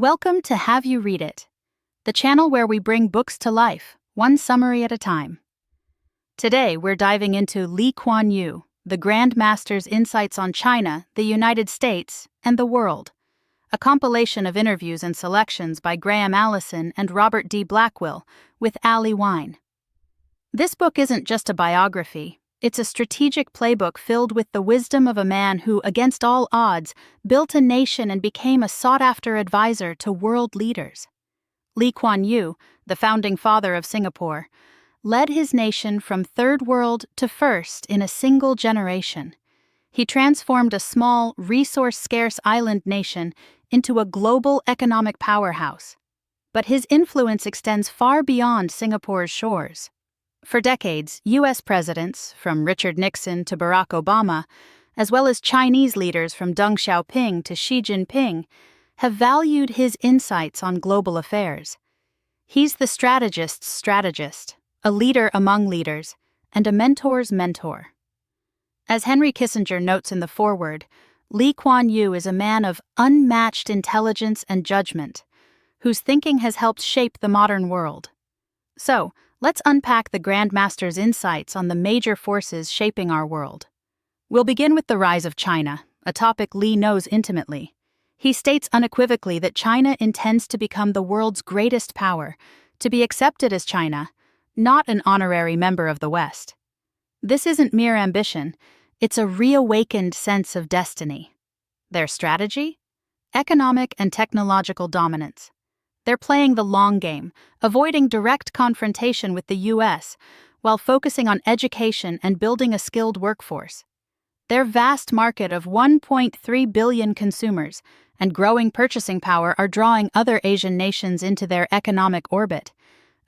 Welcome to Have You Read It, the channel where we bring books to life, one summary at a time. Today, we're diving into Lee Kuan Yew, the Grand Master's Insights on China, the United States, and the World, a compilation of interviews and selections by Graham Allison and Robert D. Blackwill with Ali Wyne. This book isn't just a biography. It's a strategic playbook filled with the wisdom of a man who, against all odds, built a nation and became a sought-after advisor to world leaders. Lee Kuan Yew, the founding father of Singapore, led his nation from third world to first in a single generation. He transformed a small, resource-scarce island nation into a global economic powerhouse. But his influence extends far beyond Singapore's shores. For decades, U.S. presidents, from Richard Nixon to Barack Obama, as well as Chinese leaders from Deng Xiaoping to Xi Jinping, have valued his insights on global affairs. He's the strategist's strategist, a leader among leaders, and a mentor's mentor. As Henry Kissinger notes in the foreword, Lee Kuan Yew is a man of unmatched intelligence and judgment, whose thinking has helped shape the modern world. So, let's unpack the Grand Master's insights on the major forces shaping our world. We'll begin with the rise of China, a topic Lee knows intimately. He states unequivocally that China intends to become the world's greatest power, to be accepted as China, not an honorary member of the West. This isn't mere ambition, it's a reawakened sense of destiny. Their strategy? Economic and technological dominance. They're playing the long game, avoiding direct confrontation with the U.S., while focusing on education and building a skilled workforce. Their vast market of 1.3 billion consumers and growing purchasing power are drawing other Asian nations into their economic orbit,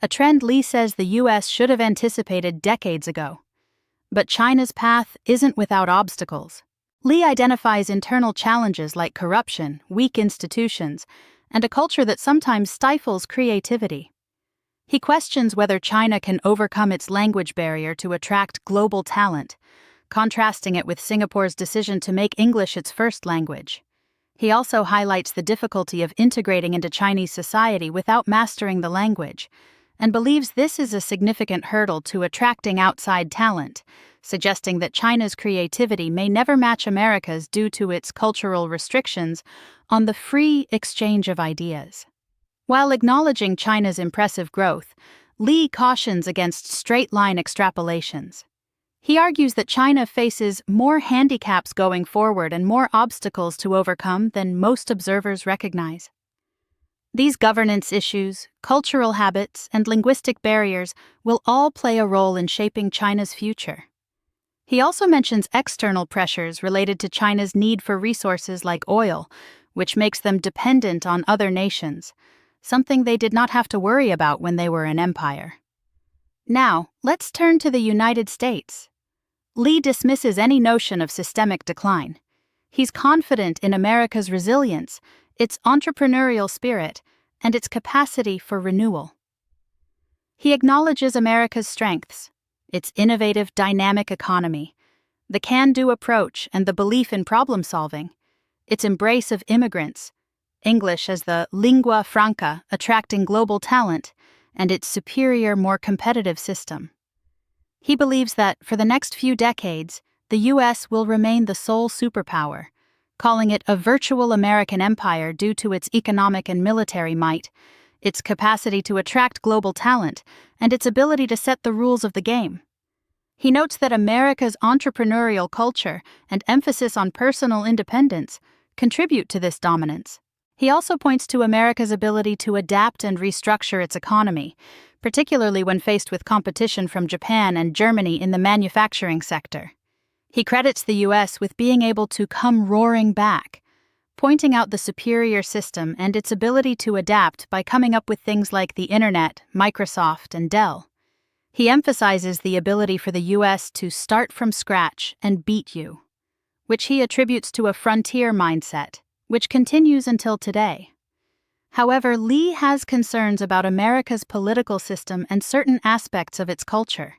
a trend Lee says the U.S. should have anticipated decades ago. But China's path isn't without obstacles. Lee identifies internal challenges like corruption, weak institutions, and a culture that sometimes stifles creativity. He questions whether China can overcome its language barrier to attract global talent, contrasting it with Singapore's decision to make English its first language. He also highlights the difficulty of integrating into Chinese society without mastering the language, and believes this is a significant hurdle to attracting outside talent, suggesting that China's creativity may never match America's due to its cultural restrictions on the free exchange of ideas. While acknowledging China's impressive growth, Lee cautions against straight-line extrapolations. He argues that China faces more handicaps going forward and more obstacles to overcome than most observers recognize. These governance issues, cultural habits, and linguistic barriers will all play a role in shaping China's future. He also mentions external pressures related to China's need for resources like oil, which makes them dependent on other nations, something they did not have to worry about when they were an empire. Now, let's turn to the United States. Lee dismisses any notion of systemic decline. He's confident in America's resilience, its entrepreneurial spirit, and its capacity for renewal. He acknowledges America's strengths, its innovative, dynamic economy, the can-do approach and the belief in problem-solving, its embrace of immigrants, English as the lingua franca attracting global talent, and its superior, more competitive system. He believes that, for the next few decades, the U.S. will remain the sole superpower, calling it a virtual American empire due to its economic and military might, its capacity to attract global talent, and its ability to set the rules of the game. He notes that America's entrepreneurial culture and emphasis on personal independence contribute to this dominance. He also points to America's ability to adapt and restructure its economy, particularly when faced with competition from Japan and Germany in the manufacturing sector. He credits the U.S. with being able to come roaring back, pointing out the superior system and its ability to adapt by coming up with things like the Internet, Microsoft, and Dell. He emphasizes the ability for the U.S. to start from scratch and beat you, which he attributes to a frontier mindset, which continues until today. However, Lee has concerns about America's political system and certain aspects of its culture.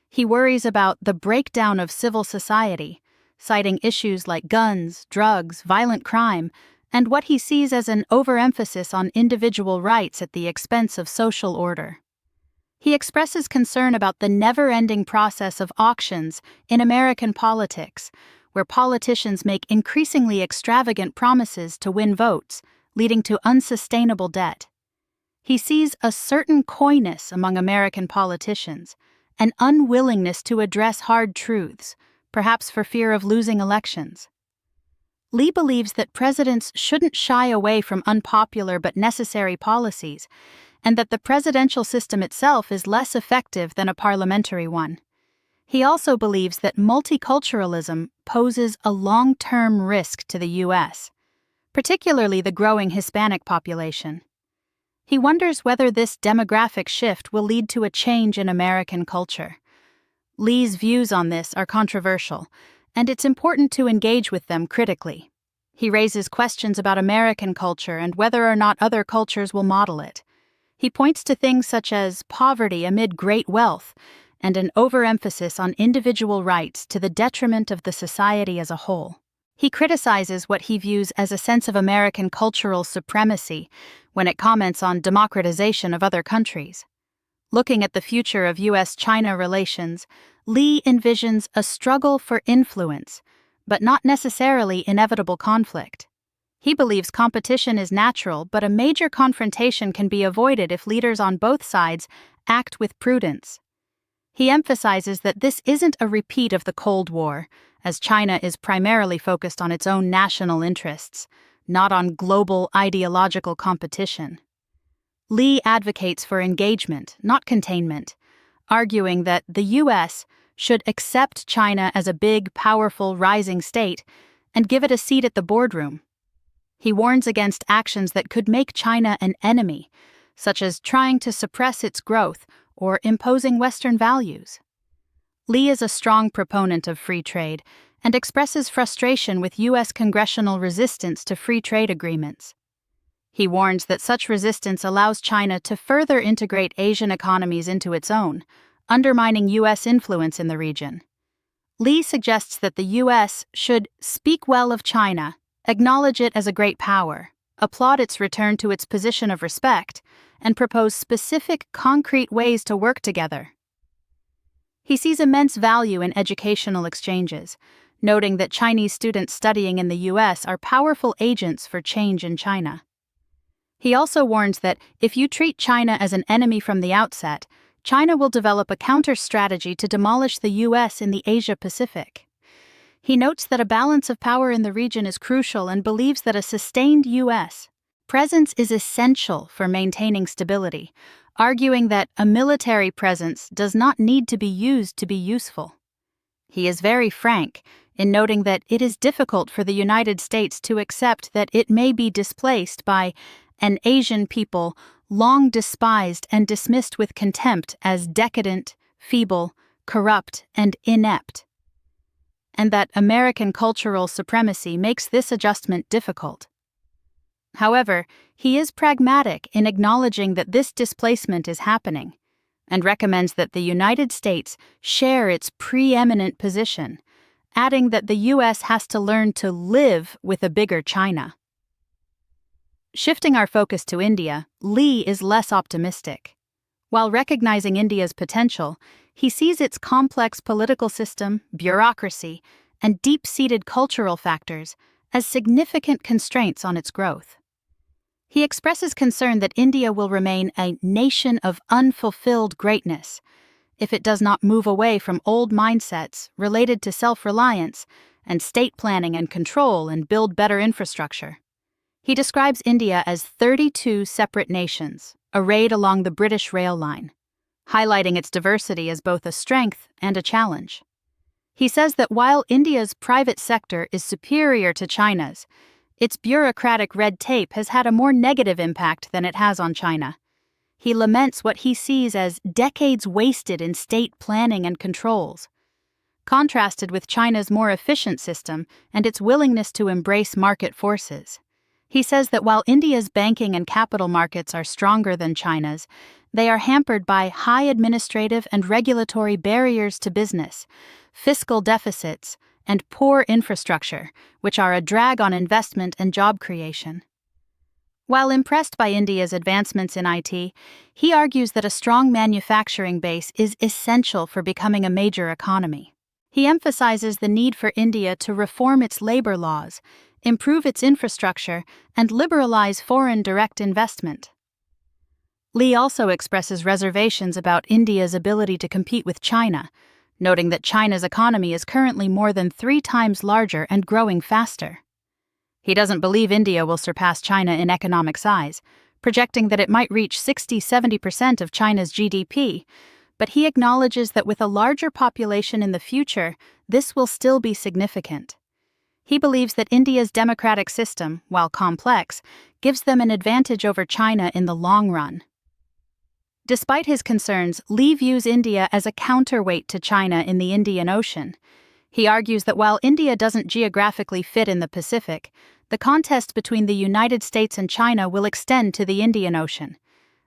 He worries about the breakdown of civil society, citing issues like guns, drugs, violent crime, and what he sees as an overemphasis on individual rights at the expense of social order. He expresses concern about the never-ending process of auctions in American politics, where politicians make increasingly extravagant promises to win votes, leading to unsustainable debt. He sees a certain coyness among American politicians, an unwillingness to address hard truths, perhaps for fear of losing elections. Lee believes that presidents shouldn't shy away from unpopular but necessary policies, and that the presidential system itself is less effective than a parliamentary one. He also believes that multiculturalism poses a long-term risk to the U.S., particularly the growing Hispanic population. He wonders whether this demographic shift will lead to a change in American culture. Lee's views on this are controversial, and it's important to engage with them critically. He raises questions about American culture and whether or not other cultures will model it. He points to things such as poverty amid great wealth and an overemphasis on individual rights to the detriment of the society as a whole. He criticizes what he views as a sense of American cultural supremacy when it comments on democratization of other countries. Looking at the future of U.S.-China relations, Lee envisions a struggle for influence, but not necessarily inevitable conflict. He believes competition is natural, but a major confrontation can be avoided if leaders on both sides act with prudence. He emphasizes that this isn't a repeat of the Cold War, as China is primarily focused on its own national interests, not on global ideological competition. Lee advocates for engagement, not containment, arguing that the U.S. should accept China as a big, powerful, rising state and give it a seat at the boardroom. He warns against actions that could make China an enemy, such as trying to suppress its growth or imposing Western values. Lee is a strong proponent of free trade and expresses frustration with U.S. congressional resistance to free trade agreements. He warns that such resistance allows China to further integrate Asian economies into its own, undermining U.S. influence in the region. Lee suggests that the U.S. should speak well of China, acknowledge it as a great power, applaud its return to its position of respect, and propose specific, concrete ways to work together. He sees immense value in educational exchanges, noting that Chinese students studying in the U.S. are powerful agents for change in China. He also warns that if you treat China as an enemy from the outset, China will develop a counter-strategy to demolish the U.S. in the Asia-Pacific. He notes that a balance of power in the region is crucial and believes that a sustained U.S. presence is essential for maintaining stability, arguing that a military presence does not need to be used to be useful. He is very frank in noting that it is difficult for the United States to accept that it may be displaced by an Asian people long despised and dismissed with contempt as decadent, feeble, corrupt, and inept, and that American cultural supremacy makes this adjustment difficult. However, he is pragmatic in acknowledging that this displacement is happening, and recommends that the United States share its preeminent position, adding that the U.S. has to learn to live with a bigger China. Shifting our focus to India, Lee is less optimistic. While recognizing India's potential, he sees its complex political system, bureaucracy, and deep-seated cultural factors as significant constraints on its growth. He expresses concern that India will remain a nation of unfulfilled greatness if it does not move away from old mindsets related to self-reliance and state planning and control and build better infrastructure. He describes India as 32 separate nations, arrayed along the British rail line, highlighting its diversity as both a strength and a challenge. He says that while India's private sector is superior to China's, its bureaucratic red tape has had a more negative impact than it has on China. He laments what he sees as decades wasted in state planning and controls, contrasted with China's more efficient system and its willingness to embrace market forces. He says that while India's banking and capital markets are stronger than China's, they are hampered by high administrative and regulatory barriers to business, fiscal deficits, and poor infrastructure, which are a drag on investment and job creation. While impressed by India's advancements in IT, he argues that a strong manufacturing base is essential for becoming a major economy. He emphasizes the need for India to reform its labor laws, improve its infrastructure, and liberalize foreign direct investment. Lee also expresses reservations about India's ability to compete with China, noting that China's economy is currently more than 3 times larger and growing faster. He doesn't believe India will surpass China in economic size, projecting that it might reach 60-70% of China's GDP, but he acknowledges that with a larger population in the future, this will still be significant. He believes that India's democratic system, while complex, gives them an advantage over China in the long run. Despite his concerns, Lee views India as a counterweight to China in the Indian Ocean. He argues that while India doesn't geographically fit in the Pacific, the contest between the United States and China will extend to the Indian Ocean,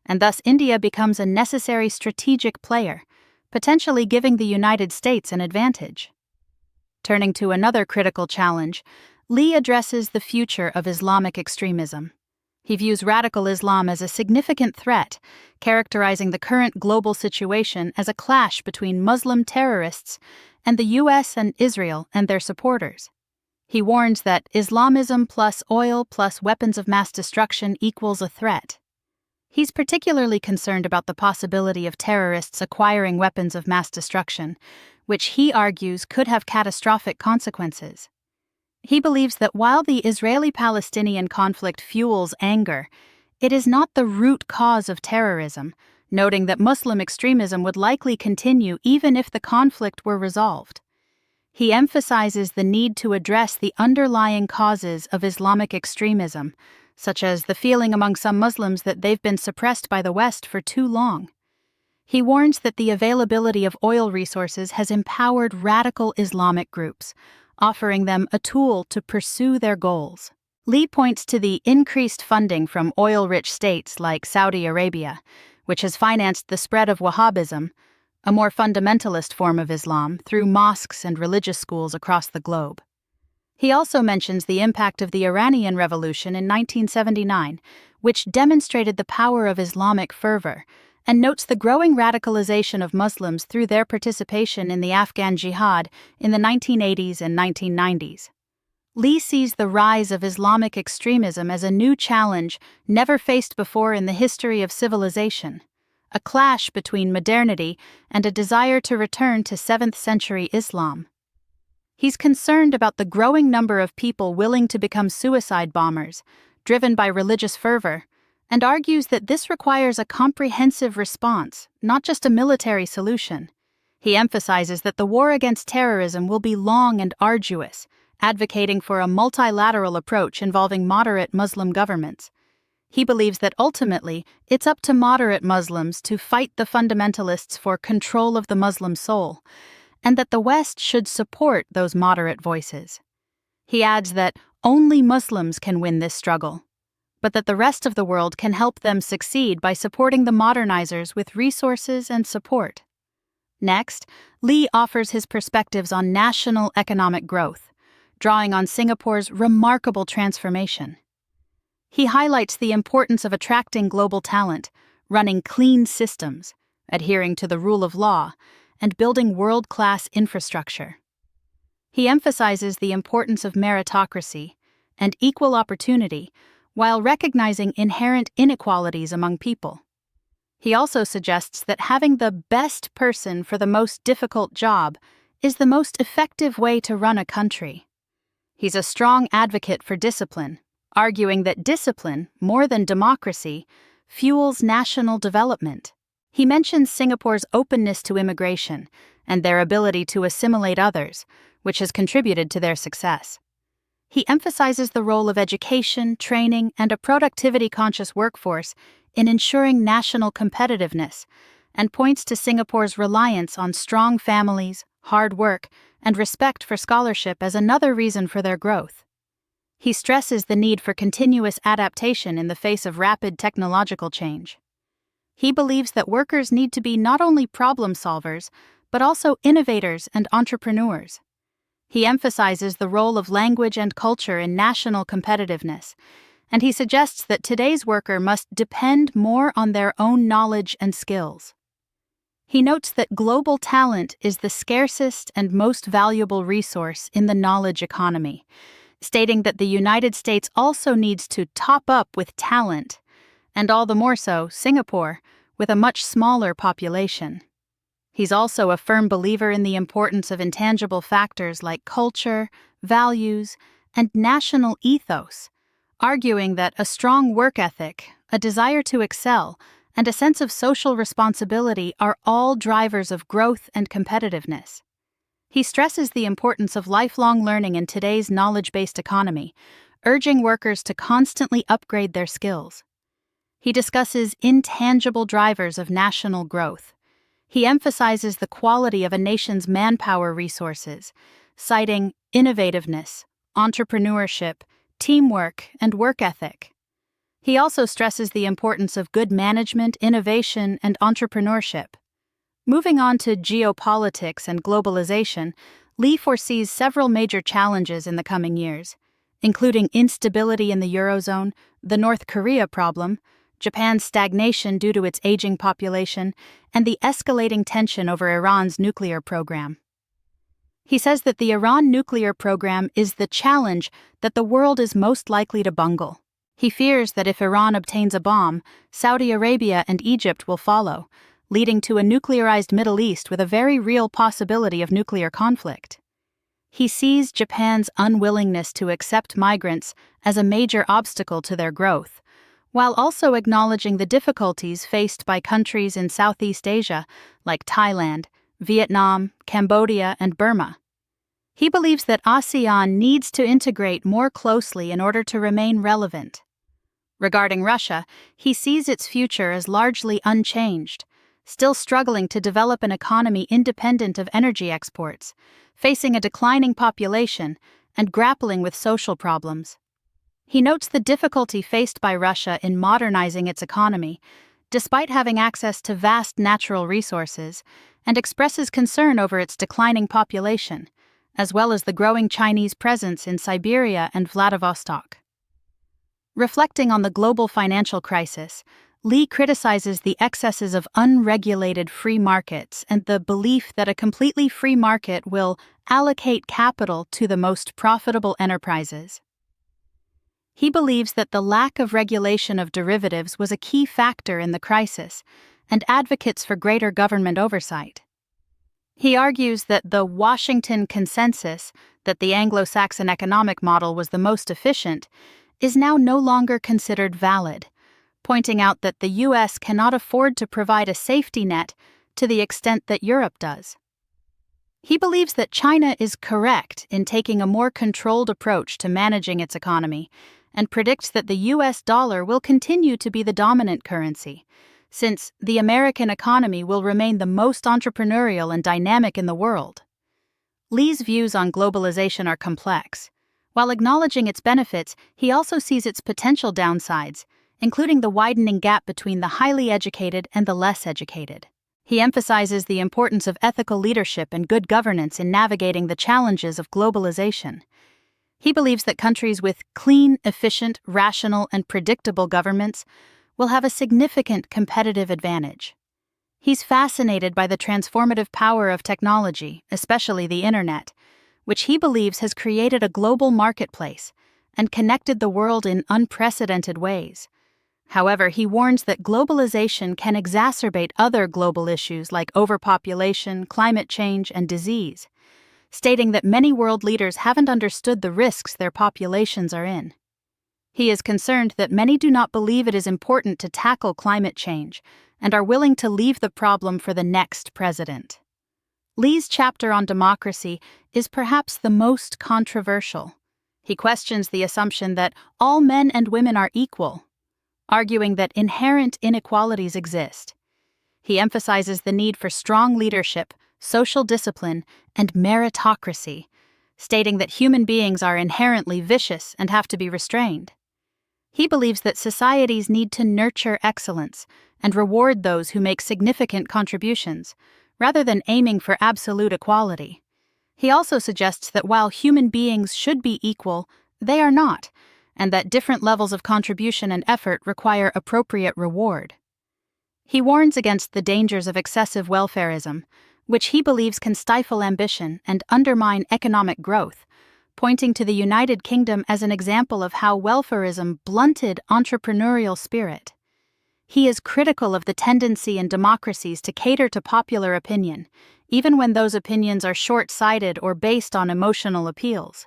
and thus India becomes a necessary strategic player, potentially giving the United States an advantage. Turning to another critical challenge, Lee addresses the future of Islamic extremism. He views radical Islam as a significant threat, characterizing the current global situation as a clash between Muslim terrorists and the U.S. and Israel and their supporters. He warns that Islamism plus oil plus weapons of mass destruction equals a threat. He's particularly concerned about the possibility of terrorists acquiring weapons of mass destruction, which he argues could have catastrophic consequences. He believes that while the Israeli-Palestinian conflict fuels anger, it is not the root cause of terrorism, noting that Muslim extremism would likely continue even if the conflict were resolved. He emphasizes the need to address the underlying causes of Islamic extremism, such as the feeling among some Muslims that they've been suppressed by the West for too long. He warns that the availability of oil resources has empowered radical Islamic groups, offering them a tool to pursue their goals. Lee points to the increased funding from oil-rich states like Saudi Arabia, which has financed the spread of Wahhabism, a more fundamentalist form of Islam, through mosques and religious schools across the globe. He also mentions the impact of the Iranian Revolution in 1979, which demonstrated the power of Islamic fervor, and notes the growing radicalization of Muslims through their participation in the Afghan jihad in the 1980s and 1990s. Lee sees the rise of Islamic extremism as a new challenge never faced before in the history of civilization, a clash between modernity and a desire to return to 7th-century Islam. He's concerned about the growing number of people willing to become suicide bombers, driven by religious fervor, and argues that this requires a comprehensive response, not just a military solution. He emphasizes that the war against terrorism will be long and arduous, advocating for a multilateral approach involving moderate Muslim governments. He believes that ultimately, it's up to moderate Muslims to fight the fundamentalists for control of the Muslim soul, and that the West should support those moderate voices. He adds that only Muslims can win this struggle, but that the rest of the world can help them succeed by supporting the modernizers with resources and support. Next, Lee offers his perspectives on national economic growth, drawing on Singapore's remarkable transformation. He highlights the importance of attracting global talent, running clean systems, adhering to the rule of law, and building world-class infrastructure. He emphasizes the importance of meritocracy and equal opportunity while recognizing inherent inequalities among people. He also suggests that having the best person for the most difficult job is the most effective way to run a country. He's a strong advocate for discipline, arguing that discipline, more than democracy, fuels national development. He mentions Singapore's openness to immigration and their ability to assimilate others, which has contributed to their success. He emphasizes the role of education, training, and a productivity-conscious workforce in ensuring national competitiveness, and points to Singapore's reliance on strong families, hard work, and respect for scholarship as another reason for their growth. He stresses the need for continuous adaptation in the face of rapid technological change. He believes that workers need to be not only problem solvers, but also innovators and entrepreneurs. He emphasizes the role of language and culture in national competitiveness, and he suggests that today's worker must depend more on their own knowledge and skills. He notes that global talent is the scarcest and most valuable resource in the knowledge economy, stating that the United States also needs to top up with talent, and all the more so Singapore, with a much smaller population. He's also a firm believer in the importance of intangible factors like culture, values, and national ethos, arguing that a strong work ethic, a desire to excel, and a sense of social responsibility are all drivers of growth and competitiveness. He stresses the importance of lifelong learning in today's knowledge-based economy, urging workers to constantly upgrade their skills. He discusses intangible drivers of national growth. He emphasizes the quality of a nation's manpower resources, citing innovativeness, entrepreneurship, teamwork, and work ethic. He also stresses the importance of good management, innovation, and entrepreneurship. Moving on to geopolitics and globalization, Lee foresees several major challenges in the coming years, including instability in the Eurozone, the North Korea problem, Japan's stagnation due to its aging population, and the escalating tension over Iran's nuclear program. He says that the Iran nuclear program is the challenge that the world is most likely to bungle. He fears that if Iran obtains a bomb, Saudi Arabia and Egypt will follow, leading to a nuclearized Middle East with a very real possibility of nuclear conflict. He sees Japan's unwillingness to accept migrants as a major obstacle to their growth, while also acknowledging the difficulties faced by countries in Southeast Asia like Thailand, Vietnam, Cambodia, and Burma. He believes that ASEAN needs to integrate more closely in order to remain relevant. Regarding Russia, he sees its future as largely unchanged, still struggling to develop an economy independent of energy exports, facing a declining population, and grappling with social problems. He notes the difficulty faced by Russia in modernizing its economy, despite having access to vast natural resources, and expresses concern over its declining population, as well as the growing Chinese presence in Siberia and Vladivostok. Reflecting on the global financial crisis, Lee criticizes the excesses of unregulated free markets and the belief that a completely free market will allocate capital to the most profitable enterprises. He believes that the lack of regulation of derivatives was a key factor in the crisis and advocates for greater government oversight. He argues that the Washington consensus that the Anglo-Saxon economic model was the most efficient is now no longer considered valid, pointing out that the U.S. cannot afford to provide a safety net to the extent that Europe does. He believes that China is correct in taking a more controlled approach to managing its economy and predicts that the U.S. dollar will continue to be the dominant currency, since the American economy will remain the most entrepreneurial and dynamic in the world. Lee's views on globalization are complex. While acknowledging its benefits, he also sees its potential downsides, including the widening gap between the highly educated and the less educated. He emphasizes the importance of ethical leadership and good governance in navigating the challenges of globalization. He believes that countries with clean, efficient, rational, and predictable governments will have a significant competitive advantage. He's fascinated by the transformative power of technology, especially the internet, which he believes has created a global marketplace and connected the world in unprecedented ways. However, he warns that globalization can exacerbate other global issues like overpopulation, climate change, and disease, stating that many world leaders haven't understood the risks their populations are in. He is concerned that many do not believe it is important to tackle climate change and are willing to leave the problem for the next president. Lee's chapter on democracy is perhaps the most controversial. He questions the assumption that all men and women are equal, arguing that inherent inequalities exist. He emphasizes the need for strong leadership, social discipline, and meritocracy, stating that human beings are inherently vicious and have to be restrained. He believes that societies need to nurture excellence and reward those who make significant contributions, rather than aiming for absolute equality. He also suggests that while human beings should be equal, they are not, and that different levels of contribution and effort require appropriate reward. He warns against the dangers of excessive welfarism, which he believes can stifle ambition and undermine economic growth, pointing to the United Kingdom as an example of how welfarism blunted entrepreneurial spirit. He is critical of the tendency in democracies to cater to popular opinion, even when those opinions are short-sighted or based on emotional appeals.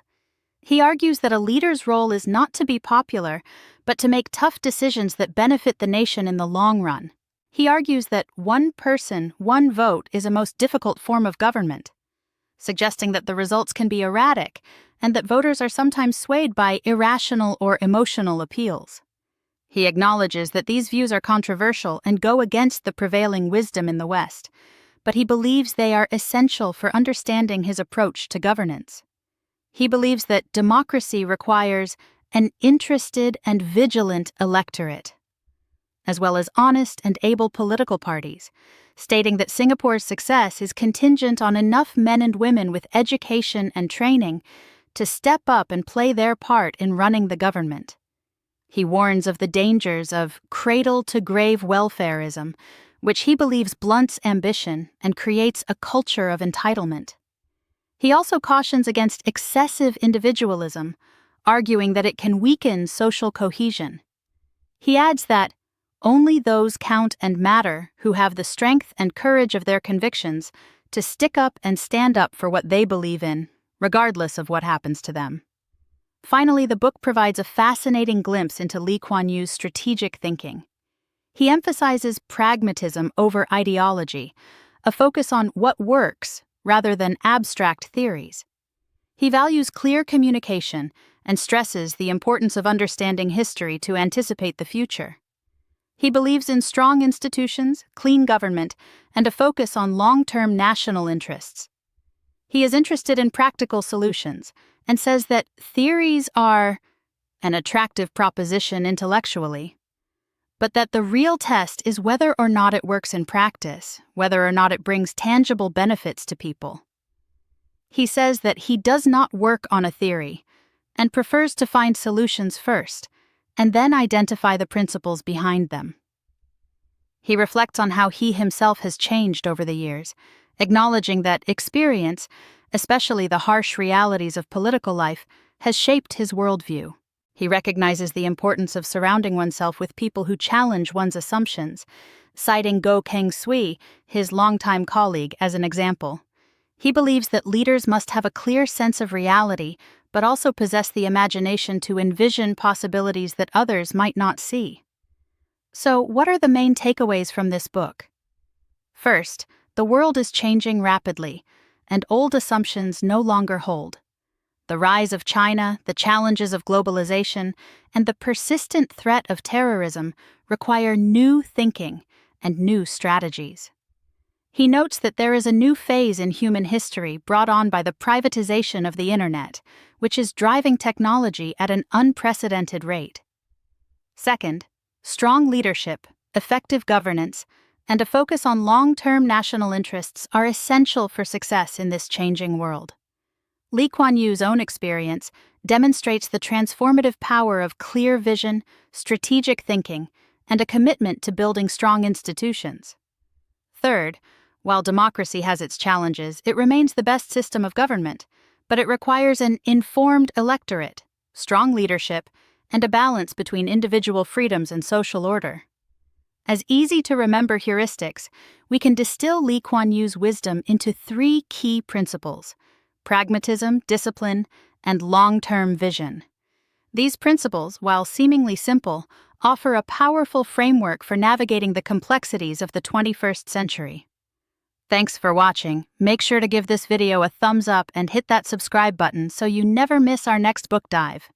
He argues that a leader's role is not to be popular, but to make tough decisions that benefit the nation in the long run. He argues that one person, one vote is a most difficult form of government, suggesting that the results can be erratic and that voters are sometimes swayed by irrational or emotional appeals. He acknowledges that these views are controversial and go against the prevailing wisdom in the West, but he believes they are essential for understanding his approach to governance. He believes that democracy requires an interested and vigilant electorate, as well as honest and able political parties, stating that Singapore's success is contingent on enough men and women with education and training to step up and play their part in running the government. He warns of the dangers of cradle-to-grave welfarism, which he believes blunts ambition and creates a culture of entitlement. He also cautions against excessive individualism, arguing that it can weaken social cohesion. He adds that only those count and matter who have the strength and courage of their convictions to stick up and stand up for what they believe in, regardless of what happens to them. Finally, the book provides a fascinating glimpse into Lee Kuan Yew's strategic thinking. He emphasizes pragmatism over ideology, a focus on what works rather than abstract theories. He values clear communication and stresses the importance of understanding history to anticipate the future. He believes in strong institutions, clean government, and a focus on long-term national interests. He is interested in practical solutions and says that theories are an attractive proposition intellectually, but that the real test is whether or not it works in practice, whether or not it brings tangible benefits to people. He says that he does not work on a theory and prefers to find solutions first and then identify the principles behind them. He reflects on how he himself has changed over the years, acknowledging that experience, especially the harsh realities of political life, has shaped his worldview. He recognizes the importance of surrounding oneself with people who challenge one's assumptions, citing Goh Keng Swee, his longtime colleague, as an example. He believes that leaders must have a clear sense of reality, but also possess the imagination to envision possibilities that others might not see. So, what are the main takeaways from this book? First, the world is changing rapidly, and old assumptions no longer hold. The rise of China, the challenges of globalization, and the persistent threat of terrorism require new thinking and new strategies. He notes that there is a new phase in human history brought on by the privatization of the internet, which is driving technology at an unprecedented rate. Second, strong leadership, effective governance, and a focus on long-term national interests are essential for success in this changing world. Lee Kuan Yew's own experience demonstrates the transformative power of clear vision, strategic thinking, and a commitment to building strong institutions. Third, while democracy has its challenges, it remains the best system of government, but it requires an informed electorate, strong leadership, and a balance between individual freedoms and social order. As easy-to-remember heuristics, we can distill Lee Kuan Yew's wisdom into 3 key principles: pragmatism, discipline, and long-term vision. These principles, while seemingly simple, offer a powerful framework for navigating the complexities of the 21st century. Thanks for watching. Make sure to give this video a thumbs up and hit that subscribe button so you never miss our next book dive.